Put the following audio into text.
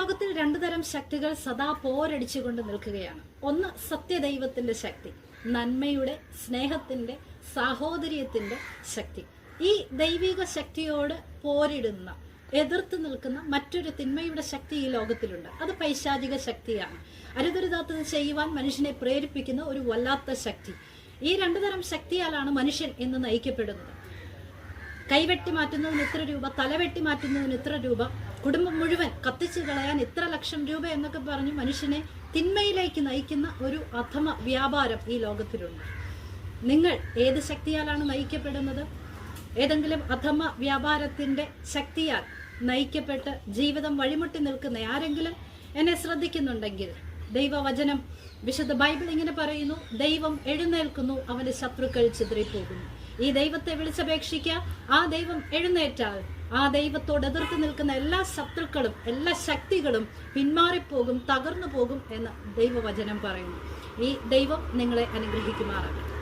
ലോകത്തിൽ രണ്ടു തരം ശക്തികൾ സദാ പോരടിച്ചുകൊണ്ട് നിൽക്കുകയാണ്. ഒന്ന് സത്യദൈവത്തിന്റെ ശക്തി, നന്മയുടെ, സ്നേഹത്തിന്റെ, സാഹോദര്യത്തിന്റെ ശക്തി. ഈ ദൈവിക ശക്തിയോട് പോരിടുന്ന, എതിർത്ത് നിൽക്കുന്ന മറ്റൊരു തിന്മയുടെ ശക്തി ഈ ലോകത്തിലുണ്ട്. അത് പൈശാചിക ശക്തിയാണ്. അരുതരുതാത്തത് ചെയ്യുവാൻ മനുഷ്യനെ പ്രേരിപ്പിക്കുന്ന ഒരു വല്ലാത്ത ശക്തി. ഈ രണ്ടു തരം ശക്തിയാലാണ് മനുഷ്യൻ ഇന്ന് നയിക്കപ്പെടുന്നത്. കൈവെട്ടി മാറ്റുന്നതിന് ഇത്ര രൂപ, തലവെട്ടി മാറ്റുന്നതിന് ഇത്ര രൂപ, കുടുംബം മുഴുവൻ കത്തിച്ചു കളയാൻ ഇത്ര ലക്ഷം രൂപ എന്നൊക്കെ പറഞ്ഞ് മനുഷ്യനെ തിന്മയിലേക്ക് നയിക്കുന്ന ഒരു അധമ വ്യാപാരം ഈ ലോകത്തിലുണ്ട്. നിങ്ങൾ ഏത് ശക്തിയാലാണ് നയിക്കപ്പെടുന്നത്? ഏതെങ്കിലും അധമ വ്യാപാരത്തിന്റെ ശക്തിയാൽ നയിക്കപ്പെട്ട് ജീവിതം വഴിമുട്ടി നിൽക്കുന്ന ആരെങ്കിലും എന്നെ ശ്രദ്ധിക്കുന്നുണ്ടെങ്കിൽ, ദൈവവചനം, വിശുദ്ധ ബൈബിൾ ഇങ്ങനെ പറയുന്നു, ദൈവം എഴുന്നേൽക്കുന്നു, അവന്റെ ശത്രുക്കൾ ചിതറിപ്പോകുന്നു. ഈ ദൈവത്തെ വിളിച്ചപേക്ഷിക്കുക, ആ ദൈവം എഴുന്നേറ്റാൽ ആ ദൈവത്തോട് എതിർത്ത് നിൽക്കുന്ന എല്ലാ ശത്രുക്കളും, എല്ലാ ശക്തികളും പിന്മാറിപ്പോകും, തകർന്നു പോകും എന്ന് ദൈവവചനം പറയുന്നു. ഈ ദൈവം നിങ്ങളെ അനുഗ്രഹിക്കുമാറാകട്ടെ.